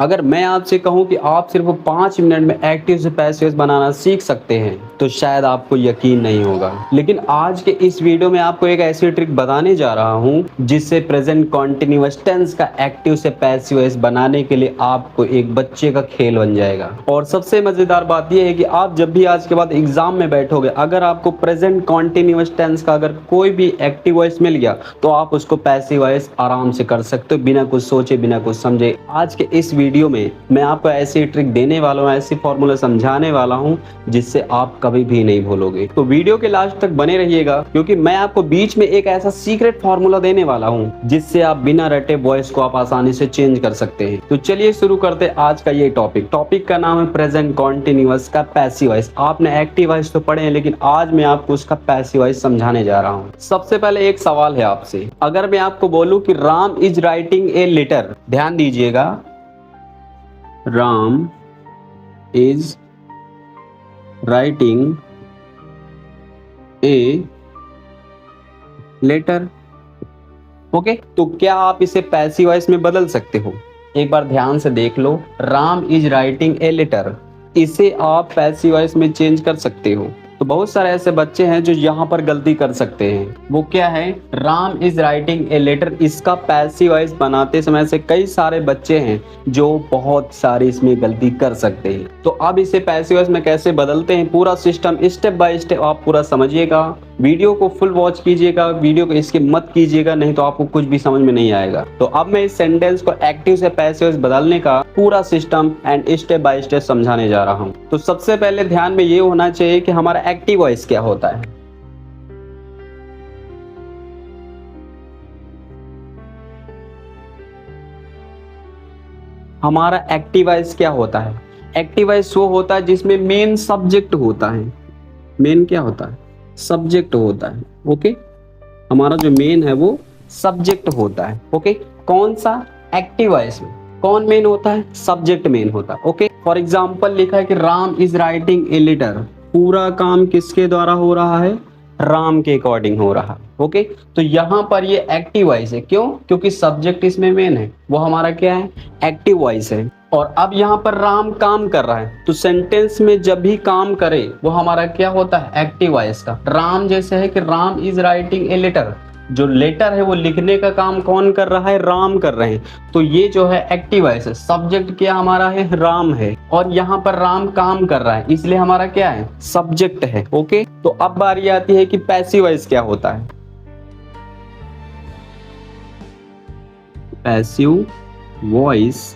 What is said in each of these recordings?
अगर मैं आपसे कहूं कि आप सिर्फ 5 मिनट में एक्टिव से पैसिव वॉइस बनाना सीख सकते हैं तो शायद आपको यकीन नहीं होगा। लेकिन आज के इस वीडियो में आपको एक ऐसी ट्रिक बताने जा रहा हूं जिससे प्रेजेंट कॉन्टिन्यूअस टेंस का एक्टिव से पैसिव वॉइस बनाने के लिए आपको एक बच्चे का खेल बन जाएगा। और सबसे मजेदार बात यह है कि आप जब भी आज के बाद एग्जाम में बैठोगे, अगर आपको प्रेजेंट कॉन्टिन्यूअस टेंस का अगर कोई भी एक्टिव वॉइस मिल गया तो आप उसको पैसिव वॉइस आराम से कर सकते हो, बिना कुछ सोचे, बिना कुछ समझे। आज के इस वीडियो में मैं आपको ऐसी ट्रिक देने वाला हूँ, ऐसी फॉर्मूला समझाने वाला हूँ जिससे आप कभी भी नहीं भूलोगे। तो वीडियो के लास्ट तक बने रहिएगा क्योंकि मैं आपको बीच में एक ऐसा सीक्रेट फॉर्मूला देने वाला हूँ जिससे आप बिना रटे वॉइस को आप आसानी से चेंज कर सकते हैं। तो चलिए शुरू करते हैं आज का ये टॉपिक का नाम है प्रेजेंट कॉन्टिन्यूअस का पैसिव वॉइस। आपने एक्टिव वॉइस तो पढ़े हैं, लेकिन आज मैं आपको उसका पैसिव वॉइस समझाने जा रहा हूँ। सबसे पहले एक सवाल है आपसे, अगर मैं आपको बोलूं कि Ram is writing a letter, ध्यान दीजिएगा, Ram is writing a letter, okay, तो क्या आप इसे पैसिव वॉइस में बदल सकते हो? एक बार ध्यान से देख लो, Ram is writing a letter, इसे आप पैसिव वॉइस में चेंज कर सकते हो। तो बहुत सारे ऐसे बच्चे हैं जो यहाँ पर गलती कर सकते हैं। वो क्या है? Ram is writing a letter, इसका पैसिव वॉइस बनाते समय से कई सारे बच्चे हैं जो बहुत सारी इसमें गलती कर सकते हैं। तो अब इसे पैसिव वॉइस में कैसे बदलते हैं, पूरा सिस्टम स्टेप बाय स्टेप आप पूरा समझिएगा। वीडियो को फुल वॉच कीजिएगा, वीडियो को इसके मत कीजिएगा, नहीं तो आपको कुछ भी समझ में नहीं आएगा। तो अब मैं इस सेंटेंस को एक्टिव से पैसिव वॉइस बदलने का पूरा system and step by step समझाने जा रहा हूँ। तो सबसे पहले ध्यान में ये होना चाहिए कि हमारा एक्टिव वॉइस क्या होता है। हमारा एक्टिव वॉइस क्या होता है? एक्टिव वॉइस वो होता है जिसमें मेन सब्जेक्ट होता है। मेन क्या होता है? सब्जेक्ट होता है। ओके, हमारा जो मेन है वो सब्जेक्ट होता है। ओके, कौन सा? एक्टिव वॉइस में कौन मेन होता है? सब्जेक्ट मेन होता है। ओके, फॉर एग्जांपल लिखा है कि Ram is writing a letter, पूरा काम किसके द्वारा हो रहा है? राम के अकॉर्डिंग हो रहा है। ओके, तो यहाँ पर ये एक्टिव वॉइस है। क्यों? क्योंकि सब्जेक्ट इसमें मेन है, वो हमारा क्या है? एक्टिव वॉइस है। और अब यहाँ पर राम काम कर रहा है, तो सेंटेंस में जब भी काम करे वो हमारा क्या होता है? एक्टिव वॉइस का। राम जैसे है कि Ram is writing a letter, जो लेटर है वो लिखने का काम कौन कर रहा है? राम कर रहे हैं। तो ये जो है एक्टिव वॉइस है। सब्जेक्ट क्या हमारा है? राम है। और यहाँ पर राम काम कर रहा है, इसलिए हमारा क्या है? सब्जेक्ट है। ओके, तो अब बारी आती है कि पैसिव वॉइस क्या होता है। पैसिव वॉइस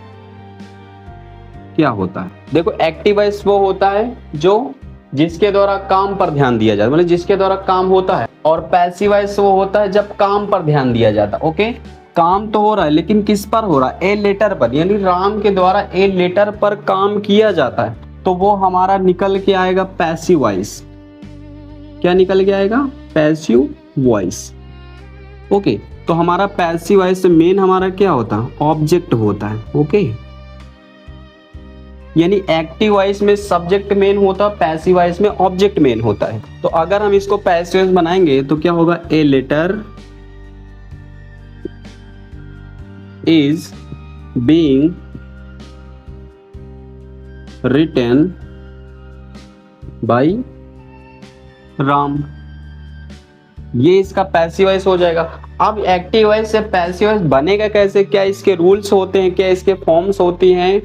क्या होता है? देखो, एक्टिव वॉइस वो होता है जो जिसके द्वारा काम पर ध्यान दिया जाता है, मतलब जिसके द्वारा काम होता है। और पैसिव वॉइस वो होता है जब काम पर ध्यान दिया जाता है। ओके, काम तो हो रहा है लेकिन किस पर हो रहा है? ए लेटर पर, यानी राम के द्वारा ए लेटर पर काम किया जाता है, तो वो हमारा निकल के आएगा पैसिव वॉइस। क्या निकल के आएगा? Passive voice. ओके, तो हमारा पैसिव वॉइस से मेन हमारा क्या होता है? ऑब्जेक्ट होता है। ओके, यानी एक्टिव वॉइस में सब्जेक्ट मेन होता है, पैसिव वॉइस में ऑब्जेक्ट मेन होता है। तो अगर हम इसको पैसिव वॉइस बनाएंगे तो क्या होगा? A letter is being written by Ram, ये इसका पैसिव वॉइस हो जाएगा। अब एक्टिव वॉइस से पैसिव वॉइस बनेगा कैसे? क्या इसके रूल्स होते हैं? क्या इसके फॉर्म्स होती हैं?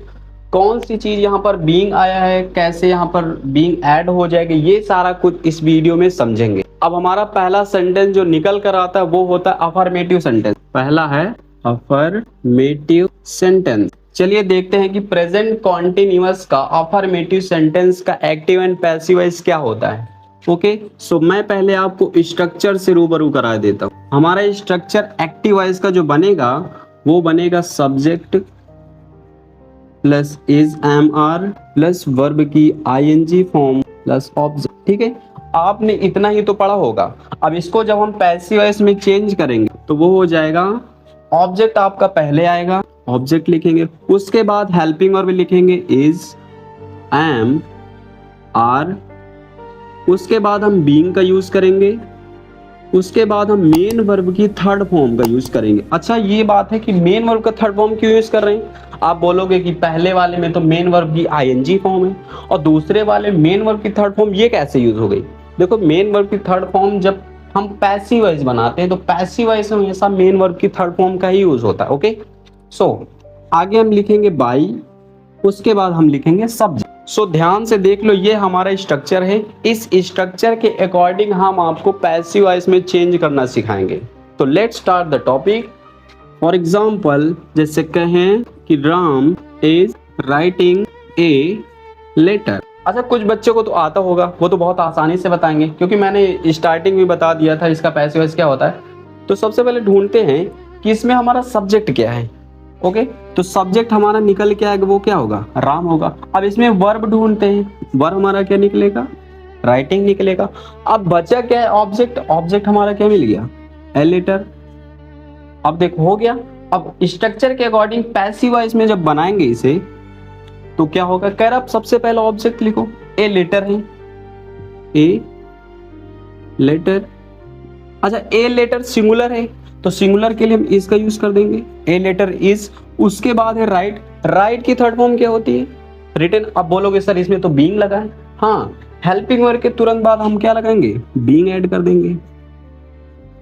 कौन सी चीज यहाँ पर बीइंग आया है, कैसे यहाँ पर बीइंग ऐड हो जाएगा, ये सारा कुछ इस वीडियो में समझेंगे। अब हमारा पहला सेंटेंस जो निकल कर आता है वो होता है अफर्मेटिव सेंटेंस। पहला है अफर्मेटिव सेंटेंस। चलिए देखते हैं कि प्रेजेंट कॉन्टिन्यूअस का अफर्मेटिव सेंटेंस का एक्टिव एंड पैसिव वॉइस क्या होता है। ओके, सो मैं पहले आपको स्ट्रक्चर से रूबरू करा देता हूँ। हमारा स्ट्रक्चर एक्टिव वॉइस का जो बनेगा वो बनेगा subject plus is am are plus verb की आईएनजी फॉर्म प्लस ऑब्जेक्ट। ठीक है, आपने इतना ही तो पढ़ा होगा। अब इसको जब हम पैसिव वॉइस में चेंज करेंगे तो वो हो जाएगा, ऑब्जेक्ट आपका पहले आएगा, ऑब्जेक्ट लिखेंगे, उसके बाद हेल्पिंग वर्ब लिखेंगे इज एम आर, उसके बाद हम बीइंग का यूज करेंगे उसके बाद हम मेन वर्ब की थर्ड फॉर्म का यूज करेंगे। अच्छा ये बात है कि मेन वर्ब का थर्ड फॉर्म क्यों यूज कर रहे हैं? आप बोलोगे कि पहले वाले में तो मेन वर्ब की आईएनजी फॉर्म है और दूसरे वाले मेन वर्ब की थर्ड फॉर्म ये कैसे यूज हो गई? देखो मेन वर्ब की थर्ड फॉर्म जब हम पैसिव वॉइस बनाते हैं तो पैसिव वॉइस में हमेशा मेन वर्ब की थर्ड फॉर्म का ही यूज होता है। ओके, सो आगे हम लिखेंगे बाई, उसके बाद हम लिखेंगे सब्जेक्ट। सो ध्यान से देख लो, ये हमारा स्ट्रक्चर है। इस स्ट्रक्चर के अकॉर्डिंग हम आपको पैसिव वॉइस में चेंज करना सिखाएंगे। तो let's start the topic. For example जैसे कहें कि Ram is writing a letter. अच्छा कुछ बच्चों को तो आता होगा, वो तो बहुत आसानी से बताएंगे क्योंकि मैंने स्टार्टिंग में बता दिया था इसका पैसिव वॉइस क्या होता है। तो सबसे पहले ढूंढते हैं कि इसमें हमारा सब्जेक्ट क्या है। ओके, तो सब्जेक्ट हमारा निकल के आएगा, वो क्या होगा? राम होगा। अब इसमें वर्ब ढूंढते हैं, वर्ब हमारा क्या निकलेगा? राइटिंग निकलेगा। अब बचा क्या है? ऑब्जेक्ट। ऑब्जेक्ट हमारा क्या मिल गया? A letter. अब देखो हो गया। अब स्ट्रक्चर के अकॉर्डिंग पैसिव वॉइस में जब बनाएंगे इसे तो क्या होगा? कह रहा सबसे पहले ऑब्जेक्ट लिखो, ए लेटर है, ए लेटर। अच्छा ए लेटर सिंगुलर है तो सिंगुलर के लिए हम इसका यूज कर देंगे, ए लेटर इज। उसके बाद है राइट। राइट की थर्ड फॉर्म क्या होती है? रिटन। अब बोलोगे सर इसमें तो बीइंग लगा है। हाँ, हेल्पिंग वर्ब के तुरंत बाद हम क्या लगाएंगे? बीइंग ऐड कर देंगे,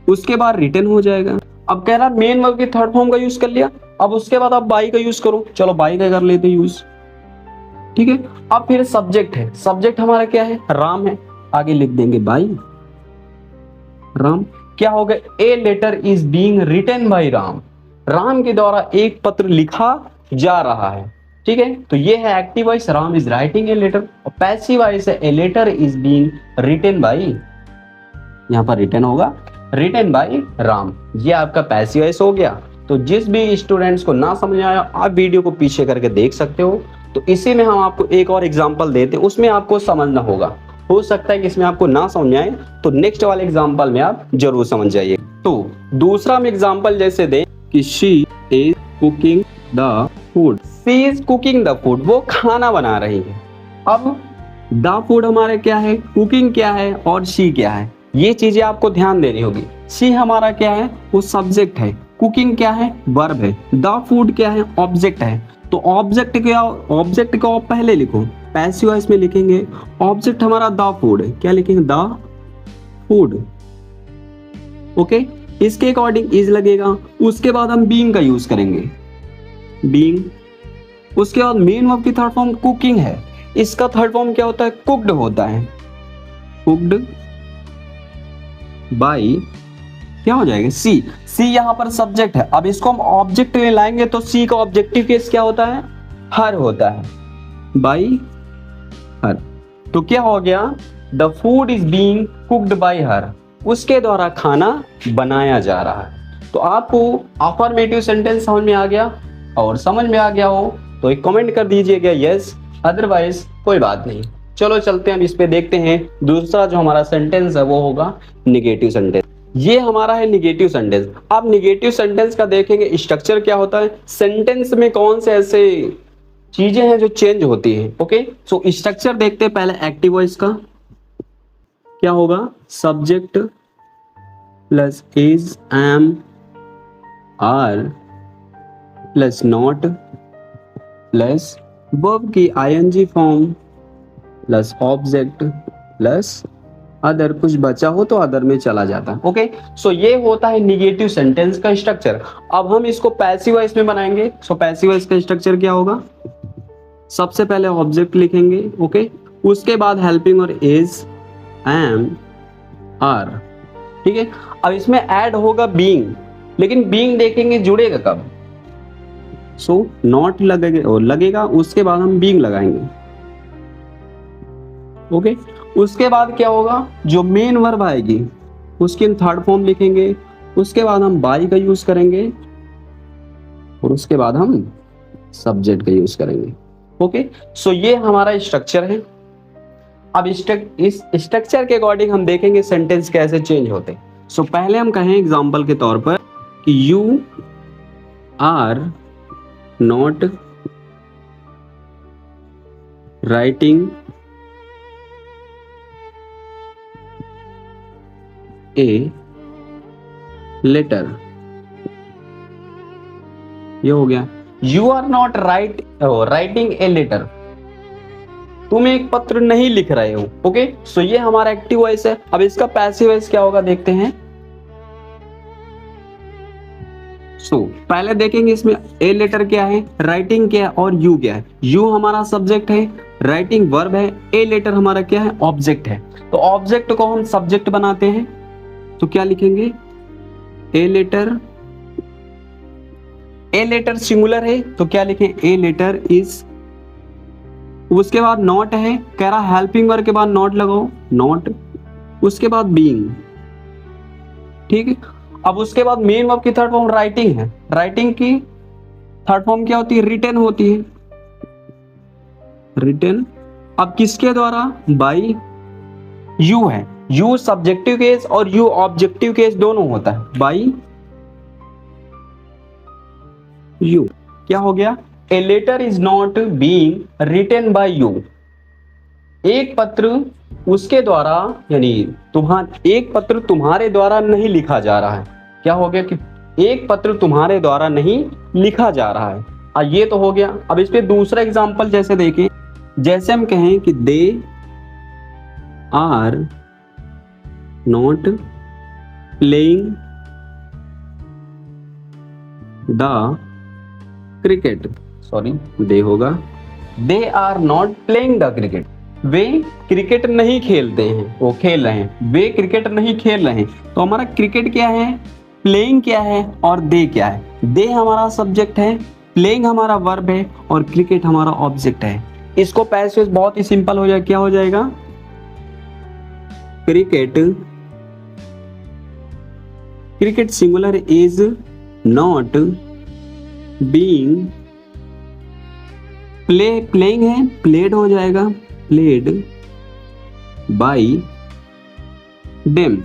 उसके बाद रिटन हो जाएगा। अब कह रहा मेन वर्ब की थर्ड फॉर्म का यूज कर लिया, अब उसके बाद आप बाई का यूज करो। चलो बाई का कर लेते यूज, ठीक है। अब फिर सब्जेक्ट है, सब्जेक्ट हमारा क्या है? राम है। आगे लिख देंगे बाई राम। क्या हो गया? A letter is being written by Ram. Ram के द्वारा एक पत्र लिखा जा रहा है, ठीक है। तो ये है active voice, Ram is writing a letter. और पैसिव वॉइस है a letter is being written by, यहां पर रिटन होगा रिटन बाय राम। ये आपका पैसिव वॉइस हो गया। तो जिस भी स्टूडेंट्स को ना समझ आया आप वीडियो को पीछे करके देख सकते हो। तो इसी में हम आपको एक और एग्जांपल देते हैं, उसमें आपको समझना होगा। हो सकता है कि इसमें आपको ना समझ आए तो नेक्स्ट वाले एग्जांपल में आप जरूर समझ जाइए। तो दूसरा हम एग्जांपल जैसे दें कि she is cooking the food. She is cooking the food, वो खाना बना रही है। अब द फूड हमारे क्या है? कुकिंग क्या है और शी क्या है? ये चीजें आपको ध्यान देनी होगी। शी हमारा क्या है? वो सब्जेक्ट है। कुकिंग क्या है? वर्ब है। द फूड क्या है? ऑब्जेक्ट है। तो ऑब्जेक्ट क्या? ऑब्जेक्ट को आप पहले लिखो, पैसिव वॉइस में लिखेंगे। ऑब्जेक्ट हमारा द फूड है, क्या लिखेंगे? The food. ओके, इसके अकॉर्डिंग इज लगेगा। उसके बाद हम बीइंग का यूज करेंगे, बीइंग। उसके बाद मेन वर्ब की थर्ड फॉर्म कुकिंग है, इसका थर्ड फॉर्म क्या होता है? कुक्ड होता है, कुक्ड बाई क्या हो जाएगा? सी। सी यहाँ पर सब्जेक्ट है। अब इसको हम ऑब्जेक्ट में लाएंगे तो सी का ऑब्जेक्टिव केस क्या होता है? हर होता है, बाई हर। तो क्या हो गया? The food is being cooked by her, उसके द्वारा खाना बनाया जा रहा है। तो आपको अफर्मेटिव सेंटेंस समझ में आ गया? और समझ में आ गया हो तो एक कमेंट कर दीजिएगा यस, अदरवाइज कोई बात नहीं। चलो चलते हैं, अब इस पे देखते हैं। दूसरा जो हमारा सेंटेंस है वो होगा निगेटिव सेंटेंस। ये हमारा है निगेटिव सेंटेंस। अब निगेटिव सेंटेंस का देखेंगे स्ट्रक्चर क्या होता है, सेंटेंस में कौन से ऐसे चीजें हैं जो चेंज होती हैं। ओके, सो स्ट्रक्चर देखते हैं पहले एक्टिव वॉइस का। क्या होगा? Subject plus is, am, are plus not plus verb की ING form plus object plus other. कुछ बचा हो तो अदर में चला जाता है। ओके, सो ये होता है निगेटिव सेंटेंस का स्ट्रक्चर। अब हम इसको पैसिव वॉइस में बनाएंगे। सो पैसिव वॉइस का स्ट्रक्चर क्या होगा? सबसे पहले ऑब्जेक्ट लिखेंगे, ओके, उसके बाद हेल्पिंग और इज, एम, आर, ठीक है। अब इसमें ऐड होगा बीइंग, लेकिन बीइंग देखेंगे जुड़ेगा कब? सो नॉट लगेगा, उसके बाद हम बीइंग लगाएंगे। ओके, उसके बाद क्या होगा? जो मेन वर्ब आएगी उसकी थर्ड फॉर्म लिखेंगे, उसके बाद हम बाई का यूज करेंगे और उसके बाद हम सब्जेक्ट का यूज करेंगे। ओके, सो ये हमारा स्ट्रक्चर है। अब इस स्ट्रक्चर के अकॉर्डिंग हम देखेंगे सेंटेंस कैसे चेंज होते हैं। सो पहले हम कहें एग्जांपल के तौर पर कि you are not writing a letter, ये हो गया। You are not writing a letter, तुम एक पत्र नहीं लिख रहे हो। ओके, सो ये हमारा एक्टिव वॉइस है। अब इसका पैसिव वॉइस क्या होगा देखते हैं। पहले देखेंगे इसमें ए लेटर क्या है, राइटिंग क्या है और यू क्या है। यू हमारा सब्जेक्ट है, राइटिंग वर्ब है, ए लेटर हमारा क्या है, ऑब्जेक्ट है। तो ऑब्जेक्ट को हम सब्जेक्ट बनाते हैं, तो क्या लिखेंगे, a letter. A letter singular है तो क्या लिखें, ए लेटर इज। उसके बाद नॉट है, कह रहा हेल्पिंग वर्ब के बाद नॉट लगाओ, नॉट। उसके बाद बीइंग, ठीक है। अब उसके बाद मेन वर्ब की थर्ड फॉर्म राइटिंग है, राइटिंग की थर्ड फॉर्म क्या होती है, रिटन होती है, रिटन। अब किसके द्वारा, बाई। यू है, यू सब्जेक्टिव केस और यू ऑब्जेक्टिव केस दोनों होता है, बाई यू। क्या हो गया, a letter is not being written by you. एक पत्र उसके द्वारा, यानी एक पत्र तुम्हारे द्वारा नहीं लिखा जा रहा है। क्या हो गया कि एक पत्र तुम्हारे द्वारा नहीं लिखा जा रहा है। ये तो हो गया। अब इस पे दूसरा एग्जांपल जैसे देखें, जैसे हम कहें कि they are not playing the cricket, sorry they होगा, they are not playing the cricket, वे क्रिकेट नहीं खेलते हैं, वो खेल रहे हैं, वे क्रिकेट नहीं खेल रहे हैं। तो हमारा क्रिकेट क्या है, प्लेइंग क्या है और दे क्या है। दे हमारा सब्जेक्ट है, प्लेइंग हमारा वर्ब है और क्रिकेट हमारा ऑब्जेक्ट है। इसको पैसिव बहुत ही सिंपल हो जाएगा, क्या हो जाएगा, cricket singular is not being playing है, प्लेड हो जाएगा, प्लेड बाई देम,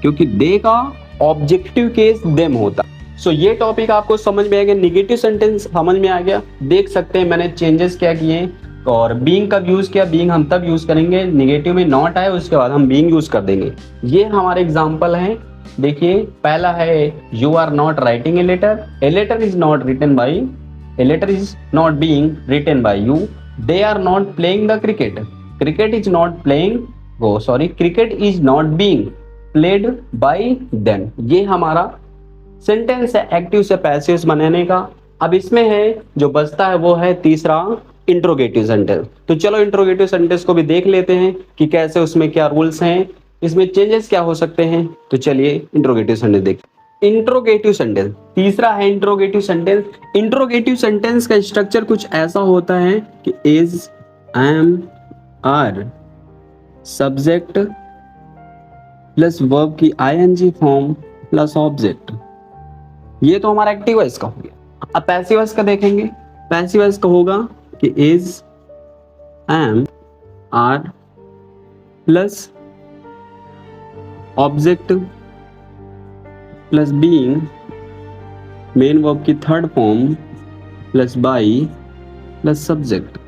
क्योंकि दे का ऑब्जेक्टिव केस देम होता। सो ये टॉपिक आपको समझ में आ गया, निगेटिव सेंटेंस समझ में आ गया। देख सकते हैं मैंने चेंजेस क्या किए, और बीइंग कब यूज किया, बीइंग हम तब यूज करेंगे निगेटिव में नॉट आए, उसके बाद हम बीइंग यूज कर देंगे। ये हमारे एग्जांपल हैं। देखिए पहला है, you are not writing a letter is not written by, a letter is not being written by you, they are not playing the cricket, cricket is not playing, cricket is not being played by them. ये हमारा sentence है active से passive बनाने का। अब इसमें है जो बचता है वो है तीसरा इंट्रोगेटिव सेंटेंस। तो चलो इंट्रोगेटिव सेंटेंस को भी देख लेते हैं कि कैसे, उसमें क्या रूल्स हैं, इसमें चेंजेस क्या हो सकते हैं। तो चलिए इंट्रोगेटिव सेंटेंस देखते हैं। इंट्रोगेटिव सेंटेंस तीसरा है इंट्रोगेटिव सेंटेंस। इंट्रोगेटिव सेंटेंस का स्ट्रक्चर कुछ ऐसा होता है कि is, am, are, subject plus verb की आईएनजी फॉर्म प्लस ऑब्जेक्ट। ये तो हमारा एक्टिव वॉइस का हो गया। अब पैसिव वॉइस का देखेंगे। पैसिव वॉइस का होगा कि is, am, are plus object plus being, main verb की third form plus by plus subject.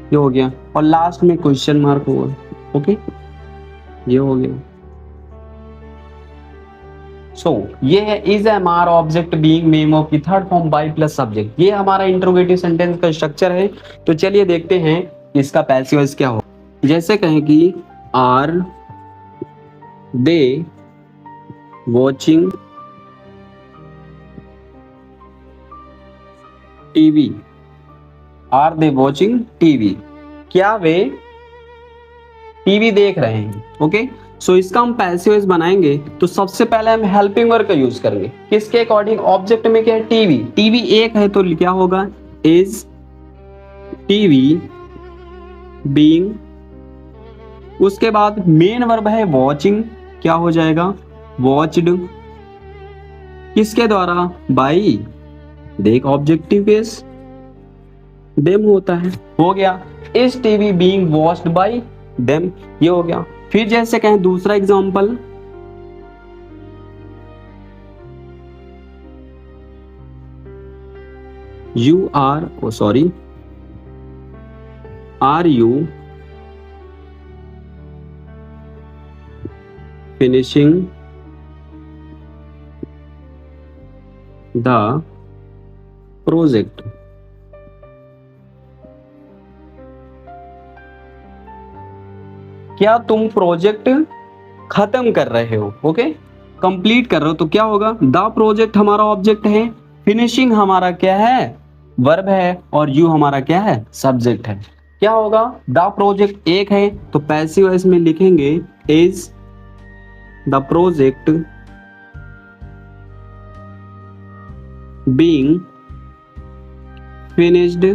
ये हो गया, और लास्ट में क्वेश्चन मार्क होगा। ओके, ये हो गया। ये है is, am, are, object, being, main verb की third form by plus subject. ये हमारा इंट्रोगेटिव सेंटेंस का स्ट्रक्चर है। तो चलिए देखते हैं इसका पैसिव वॉइस क्या हो। जैसे कहें कि are they watching TV, are they watching TV, क्या वे टीवी देख रहे हैं। ओके, सो इसका हम पैसिव वॉइस बनाएंगे तो सबसे पहले हम हेल्पिंग वर्ब का यूज करेंगे। किसके अकॉर्डिंग, ऑब्जेक्ट में क्या है, टीवी, टीवी एक है तो क्या होगा, इज टीवी बीइंग। उसके बाद मेन वर्ब है वॉचिंग, क्या हो जाएगा, वॉच्ड, किसके द्वारा, बाई, देख ऑब्जेक्टिव केस देम होता है। हो गया, is TV being watched by them, ये हो गया। फिर जैसे कहें दूसरा example, you are, are you finishing the project. क्या तुम प्रोजेक्ट खत्म कर रहे हो, ओके, कंप्लीट कर रहे हो। तो क्या होगा, द प्रोजेक्ट हमारा ऑब्जेक्ट है, फिनिशिंग हमारा क्या है, वर्ब है, और यू हमारा क्या है, सब्जेक्ट है। क्या होगा, द प्रोजेक्ट एक है तो पैसिव वॉइस में लिखेंगे is the project being finished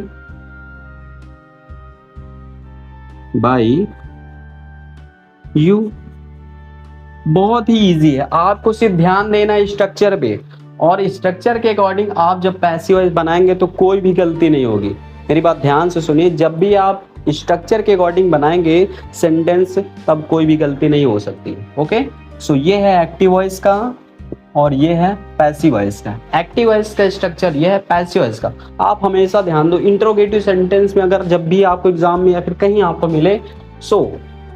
by you. बहुत ही इजी है, आपको सिर्फ ध्यान देना है स्ट्रक्चर पे, और स्ट्रक्चर के अकॉर्डिंग आप जब पैसिव वॉइस बनाएंगे तो कोई भी गलती नहीं होगी। मेरी बात ध्यान से सुनिए, जब भी आप स्ट्रक्चर के अकॉर्डिंग बनाएंगे सेंटेंस तब कोई भी गलती नहीं हो सकती। ओके, सो ये है एक्टिव वॉइस का और ये है पैसिव वॉइस का। एक्टिव वॉइस का स्ट्रक्चर ये है, पैसिव वॉइस का आप हमेशा ध्यान दो। इंट्रोगेटिव सेंटेंस में अगर जब भी आपको एग्जाम में या फिर कहीं आपको मिले, so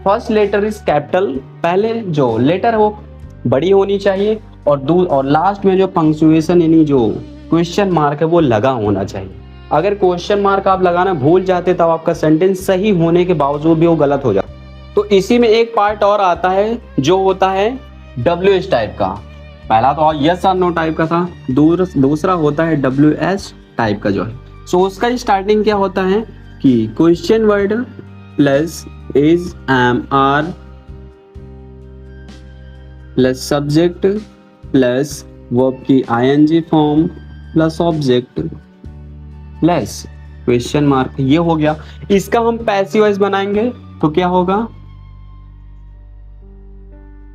first letter is capital, पहले जो लेटर है वो बड़ी होनी चाहिए, और लास्ट में जो पंक्चुएशन यानी जो क्वेश्चन मार्क है वो लगा होना चाहिए। अगर क्वेश्चन मार्क आप लगाना भूल जाते तब आपका सेंटेंस सही होने के बावजूद भी वो गलत हो जाता। तो इसी में एक पार्ट और आता है जो होता है WH टाइप का। पहला तो यस और नो टाइप का था, दूसरा होता है WH टाइप का जो है। सो उसका स्टार्टिंग क्या होता है कि question word plus is am are plus subject plus verb की ING form plus object plus question mark, ये हो गया। इसका हम पैसिव वॉइस बनाएंगे तो क्या होगा,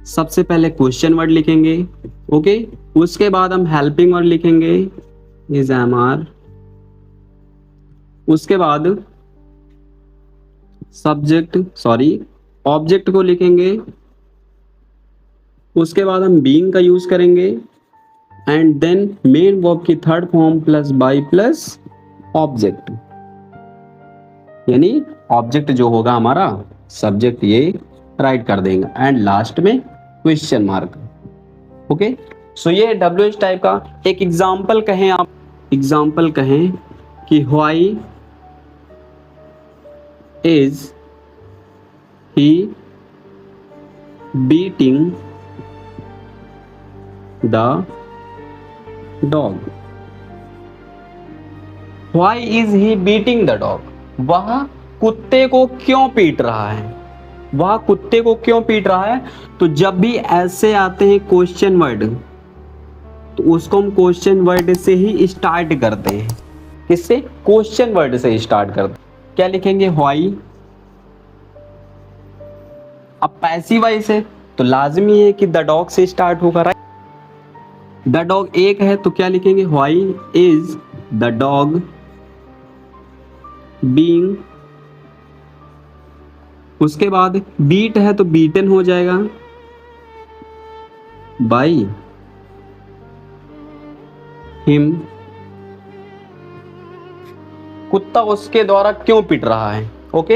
सबसे पहले क्वेश्चन वर्ड लिखेंगे, ओके, उसके बाद हम हेल्पिंग वर्ड लिखेंगे इज एम आर, उसके बाद ऑब्जेक्ट को लिखेंगे, उसके बाद हम बीइंग का यूज करेंगे, एंड देन मेन वर्ब की third form plus by plus object, यानी ऑब्जेक्ट जो होगा हमारा सब्जेक्ट ये राइट कर देंगे, एंड लास्ट में क्वेश्चन मार्क। ओके, सो ये WH टाइप का। एक एग्जांपल कहें आप, एग्जांपल कहें कि why is he beating the dog. Why is he beating the dog, वह कुत्ते को क्यों पीट रहा है, वह कुत्ते को क्यों पीट रहा है। तो जब भी ऐसे आते हैं क्वेश्चन वर्ड तो उसको हम क्वेश्चन वर्ड से ही स्टार्ट करते हैं। किससे, क्वेश्चन वर्ड से स्टार्ट करते हैं। क्या लिखेंगे, व्हाई। अब पैसिव वॉइस है तो लाजमी है कि द डॉग से स्टार्ट होगा, राइट। द डॉग एक है तो क्या लिखेंगे, why is the dog being, उसके बाद बीट है तो बीटन हो जाएगा बाय हिम, कुत्ता उसके द्वारा क्यों पीट रहा है। ओके,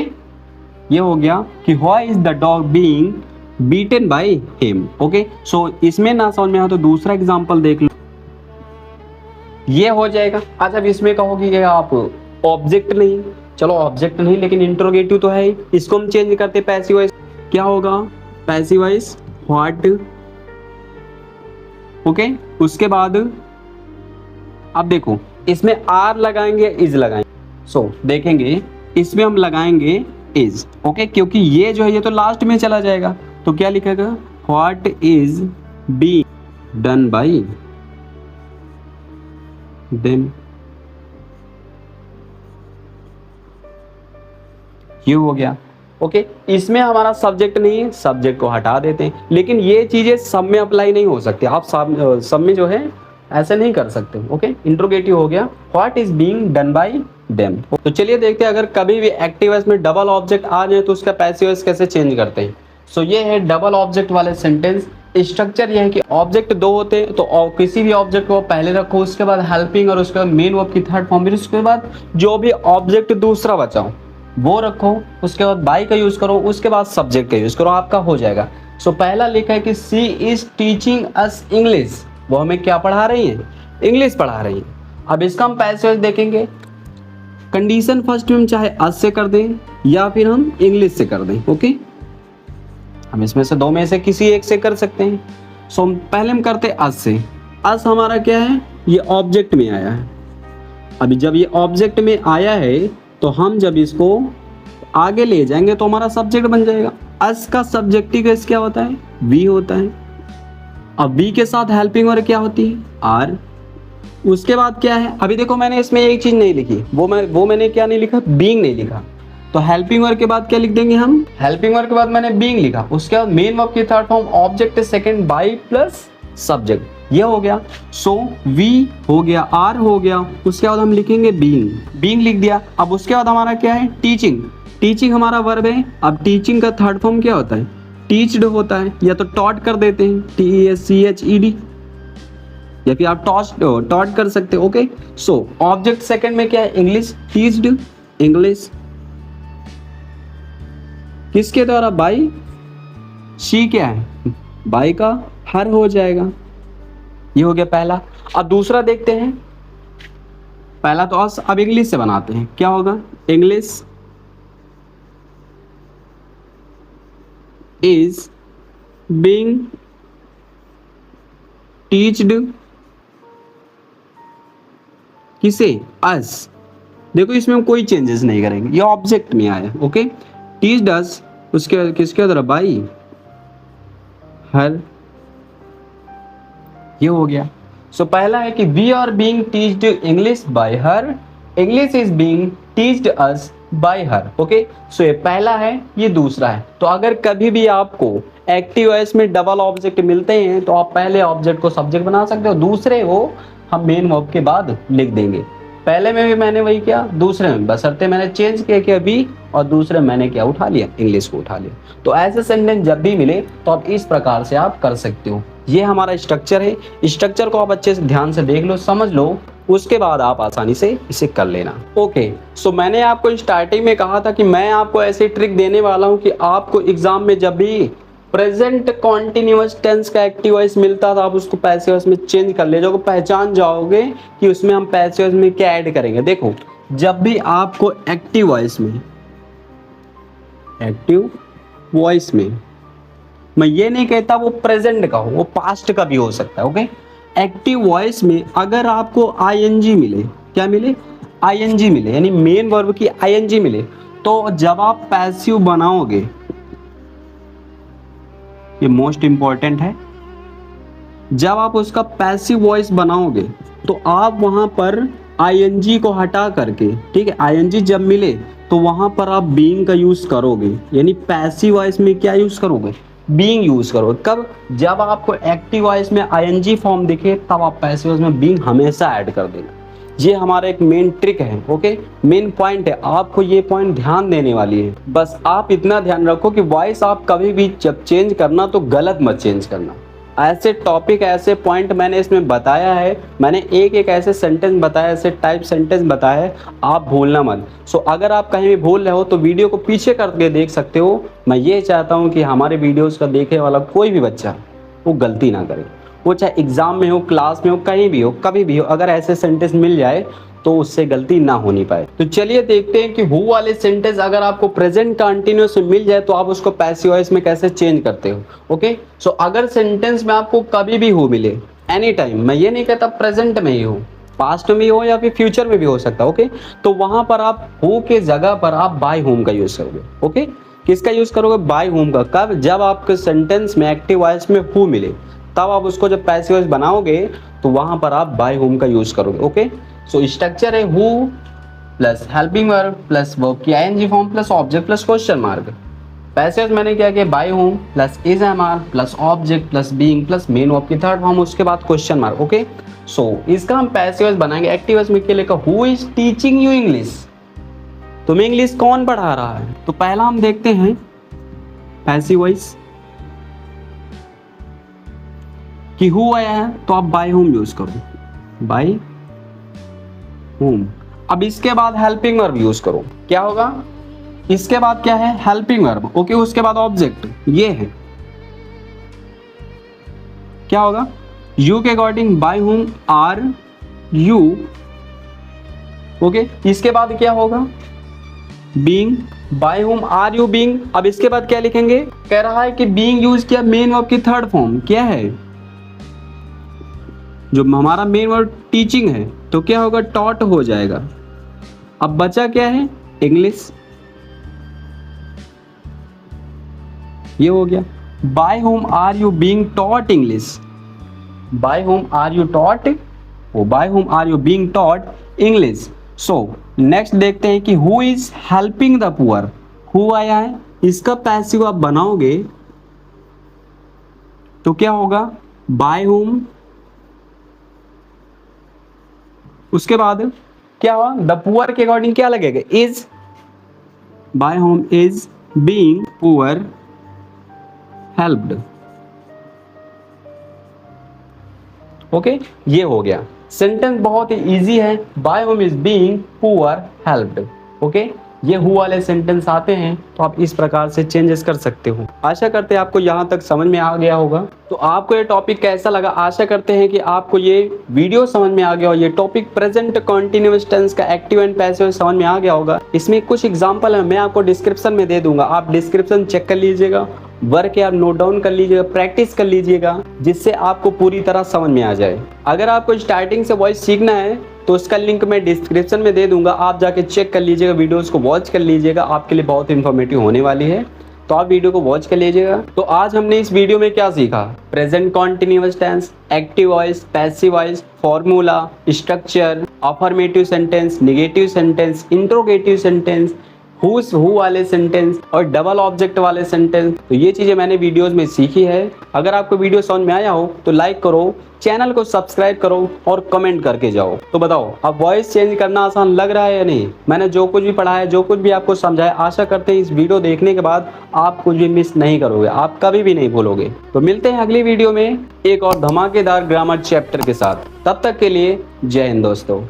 ये हो गया कि why is the dog being beaten by him. Okay, so इसमें ना समझ में आया तो दूसरा एग्जांपल देख लो, ये हो जाएगा। अच्छा, अब इसमें कहोगे कि आप ऑब्जेक्ट नहीं, चलो ऑब्जेक्ट नहीं लेकिन इंट्रोगेटिव तो है ही, इसको हम चेंज करते पैसिव वॉइस। क्या होगा, पैसिव वॉइस व्हाट, ओके, उसके बाद अब देखो इसमें आर लगाएंगे इज लगाएंगे। सो देखेंगे इसमें हम लगाएंगे इज, ओके, क्योंकि ये जो है ये तो लास्ट में चला जाएगा। तो क्या लिखेगा, what is being done by them, ये हो गया। ओके, इसमें हमारा सब्जेक्ट नहीं है, सब्जेक्ट को हटा देते हैं, लेकिन ये चीजें सब में अप्लाई नहीं हो सकती। आप सब में जो है ऐसे नहीं कर सकते। ओके, इंट्रोगेटिव हो गया, what is being done by them. तो चलिए देखते हैं अगर कभी भी एक्टिव वॉइस में डबल ऑब्जेक्ट आ जाए तो उसका पैसिव वॉइस कैसे चेंज करते हैं। सो ये है डबल ऑब्जेक्ट वाले सेंटेंस। स्ट्रक्चर ये है कि ऑब्जेक्ट दो होते हैं तो किसी भी ऑब्जेक्ट को पहले रखो, उसके बाद हेल्पिंग और उसके बाद मेन वर्ब की थर्ड फॉर्म, फिर उसके बाद जो भी ऑब्जेक्ट दूसरा बचाओ वो रखो, उसके बाद बाय का यूज करो, उसके बाद सब्जेक्ट का यूज करो, आपका हो जाएगा। सो पहला लिखा है कि she is teaching us English, वो हमें क्या पढ़ा रही हैं, इंग्लिश पढ़ा रही हैं। अब इसका हम पैसिव वॉइस देखेंगे। कंडीशन फर्स्ट में हम चाहे अस से कर दें या फिर हम इंग्लिश से कर दें। ओके, हम इसमें से दो में से किसी एक से कर सकते हैं। सो पहले हम करते हैं अस से। अस हमारा क्या है, ये ऑब्जेक्ट में आया है। अभी जब ये ऑब्जेक्ट में आया है तो हम जब इसको आगे ले जाएंगे तो हमारा सब्जेक्ट बन जाएगा। अस का सब्जेक्टिव केस क्या होता है, वी होता है। अब वी के साथ हेल्पिंग वर्ब क्या होती है, आर। उसके बाद क्या है, अभी देखो मैंने इसमें एक चीज नहीं लिखी, वो मैंने क्या नहीं लिखा, बीइंग नहीं लिखा। तो हेल्पिंग वर्ब के बाद क्या लिख देंगे हम, हेल्पिंग वर्ब के बाद मैंने बीइंग लिखा। उसके बाद मेन वर्ब की third form object second by plus subject, ये हो गया। सो वी हो गया, आर हो गया, उसके बाद हम लिखेंगे बीइंग, बीइंग लिख दिया। अब उसके बाद हमारा क्या है, टीचिंग। टीचिंग हमारा वर्ब है। अब टीचिंग का थर्ड फॉर्म क्या होता है, टीच्ड होता है, या तो टॉट कर देते हैं, TESCHED, या फिर आप टॉट कर सकते हो। ओके, सो ऑब्जेक्ट सेकंड में क्या है, इंग्लिश, टीच्ड इंग्लिश, किसके द्वारा, बाई। शी क्या है, बाई का हर हो जाएगा। ये हो गया पहला। अब दूसरा देखते हैं। पहला तो अस, अब इंग्लिश से बनाते हैं, क्या होगा, इंग्लिश इज बीइंग टीच्ड, किसे, अस। देखो इसमें हम कोई चेंजेस नहीं करेंगे, ये ऑब्जेक्ट में आया। ओके, टीच्ड अस, उसके किसके द्वारा, बाई हर, ये हो गया। सो पहला है कि we are being teached English by her, English is being teached us by her. Okay, so ये पहला है, ये दूसरा है। तो अगर कभी भी आपको एक्टिव वॉइस में डबल ऑब्जेक्ट मिलते हैं तो आप पहले ऑब्जेक्ट को सब्जेक्ट बना सकते हो, दूसरे को हम मेन वर्ब के बाद लिख देंगे। पहले में भी मैंने वही किया, दूसरे में बशर्ते मैंने चेंज किया कि अभी, और दूसरे मैंने क्या उठा लिया, इंग्लिश को उठा लिया। तो ऐसे सेंटेंस जब भी मिले तो आप इस प्रकार से आप कर सकते हो। ये हमारा स्ट्रक्चर है। स्ट्रक्चर को आप अच्छे से ध्यान से देख लो, समझ लो, उसके बाद आप आसानी से इसे कर लेना। ओके, सो मैंने आपको स्टार्टिंग में कहा था कि मैं आपको ऐसी ट्रिक देने वाला हूँ कि आपको एग्जाम में जब भी प्रेजेंट कॉन्टिन्यूअस टेंस का एक्टिव वॉइस मिलता था आप उसको पैसिव वॉइस में चेंज कर ले जाओगे, पहचान जाओगे कि उसमें हम पैसिव वॉइस में क्या ऐड करेंगे। देखो, जब भी आपको एक्टिव वॉइस में, एक्टिव वॉइस में, मैं ये नहीं कहता वो प्रेजेंट का हो, वो पास्ट का भी हो सकता है। ओके, एक्टिव वॉइस में अगर आपको आईएनजी मिले, क्या मिले, आईएनजी मिले, यानी मेन वर्ब की आईएनजी मिले, तो जब आप पैसिव बनाओगे, ये मोस्ट इंपॉर्टेंट है, जब आप उसका पैसिव वॉइस बनाओगे तो आप वहां पर आईएनजी को हटा करके, ठीक है, आईएनजी जब मिले तो वहां पर आप बीइंग का यूज करोगे, यानी पैसिव वॉइस में क्या यूज करोगे, बीइंग यूज करोगे। कब, जब आपको एक्टिव वॉइस में आईएनजी फॉर्म दिखे तब आप पैसिव वॉइस में बीइंग हमेशा ऐड कर देना। ये हमारा एक मेन ट्रिक है। ओके, मेन पॉइंट है, आपको ये पॉइंट ध्यान देने वाली है। बस आप इतना ध्यान रखो कि वॉइस आप कभी भी जब चेंज करना तो गलत मत चेंज करना। ऐसे टॉपिक, ऐसे पॉइंट मैंने इसमें बताया है, मैंने एक एक ऐसे सेंटेंस बताया, ऐसे टाइप सेंटेंस बताया है, आप भूलना मत। सो अगर आप कहीं भी भूल रहे हो तो वीडियो को पीछे करके देख सकते हो। मैं ये चाहता हूँ कि हमारे वीडियोज़ का देखने वाला कोई भी बच्चा वो गलती ना करे, वो चाहे एग्जाम में हो, क्लास में हो, कहीं भी हो, कभी भी हो, अगर ऐसे सेंटेंस मिल जाए तो उससे गलती ना होनी पाए। तो चलिए देखते हैं कि हु वाले सेंटेंस अगर आपको प्रेजेंट कंटिन्यूअस में मिल जाए तो आप उसको पैसिव वॉइस में कैसे चेंज करते हो। ओके, सो अगर सेंटेंस में आपको कभी भी हु मिले, एनी टाइम, मैं ये नहीं कहता प्रेजेंट में ही हो, पास्ट में हो या फिर फ्यूचर में भी हो सकता है। ओके, तो वहां पर आप हु के जगह पर आप बाय होम का यूज करोगे। ओके, किसका यूज करोगे, बाय होम का। कब, जब आपके सेंटेंस में एक्टिव वॉइस में हु मिले तब आप उसको जब पैसिव वॉइस बनाओगे तो वहां पर आप बाय होम का यूज करोगे। ओके, सो स्ट्रक्चर है who plus helping verb plus verb की ING form plus object plus question mark. Passive voice मैंने क्या किया, by whom plus is am are plus object plus being plus main verb की third form, उसके बाद question mark. Okay, so इसका हम passive voice बनाएंगे। एक्टिव वॉइस में क्या लिखा, who is teaching you English, तुम्हें इंग्लिश कौन पढ़ा रहा है। तो पहला हम देखते हैं पैसिव वॉइस कि हु आया है तो आप बाय होम यूज करो, बाय होम। अब इसके बाद हेल्पिंग वर्ब यूज करो, क्या होगा, इसके बाद क्या है, हेल्पिंग वर्ब। ओके, उसके बाद ऑब्जेक्ट, ये है क्या होगा, यू के according by whom are you, okay. इसके बाद क्या होगा, being, by whom are you being. अब इसके बाद क्या लिखेंगे, कह रहा है कि बीइंग यूज किया मेन वर्ब की थर्ड फॉर्म क्या है, जो हमारा मेन वर्ब टीचिंग है तो क्या होगा, टॉट हो जाएगा। अब बचा क्या है, इंग्लिश, ये हो गया। By whom are you being taught English, by whom are you taught, वो by whom are you being taught English. So next देखते हैं कि who is helping the poor, who आया है, इसका पैसिव आप बनाओगे तो क्या होगा, बाय होम, उसके बाद क्या हुआ, द पुअर के अकॉर्डिंग क्या लगेगा, is, by whom is being poor helped, okay. ये हो गया सेंटेंस, बहुत ही इजी है, by whom is being poor helped, okay. ये हु वाले सेंटेंस आते हैं तो आप इस प्रकार से चेंजेस कर सकते हो। आशा करते हैं आपको यहाँ तक समझ में आ गया होगा। तो आपको ये टॉपिक कैसा लगा, आशा करते हैं कि आपको ये वीडियो समझ में आ गया हो। ये टॉपिक प्रेजेंट कंटीन्यूअस टेंस का एक्टिव एंड पैसिव समझ में आ गया होगा। इसमें कुछ एग्जांपल है, मैं आपको डिस्क्रिप्शन में दे दूंगा, आप डिस्क्रिप्शन चेक कर लीजिएगा, वर्क है आप नोट डाउन कर लीजिएगा, प्रैक्टिस कर लीजिएगा, जिससे आपको पूरी तरह समझ में आ जाए। अगर आपको स्टार्टिंग से वॉइस सीखना है तो उसका लिंक मैं डिस्क्रिप्शन में दे दूंगा, आप जाके चेक कर लीजिएगा, वीडियोस को वॉच कर लीजिएगा, आपके लिए बहुत इंफॉर्मेटिव होने वाली है, तो आप वीडियो को वॉच कर लीजिएगा। तो आज हमने इस वीडियो में क्या सीखा, present continuous tense, active voice, passive voice, formula, structure, affirmative sentence, negative sentence, interrogative sentence, who वाले सेंटेंस और डबल ऑब्जेक्ट वाले सेंटेंस। तो ये चीजें मैंने वीडियोस में सीखी है। अगर आपको वीडियो समझ में आया हो तो लाइक करो, चैनल को सब्सक्राइब करो और कमेंट करके जाओ। तो बताओ, अब वॉइस चेंज करना आसान लग रहा है या नहीं। मैंने जो कुछ भी पढ़ाया, जो कुछ भी आपको समझाया, आशा करते हैं इस वीडियो देखने के बाद आप कुछ भी मिस नहीं करोगे, आप कभी भी नहीं भूलोगे। तो मिलते हैं अगली वीडियो में एक और धमाकेदार ग्रामर चैप्टर के साथ। तब तक के लिए जय हिंद दोस्तों।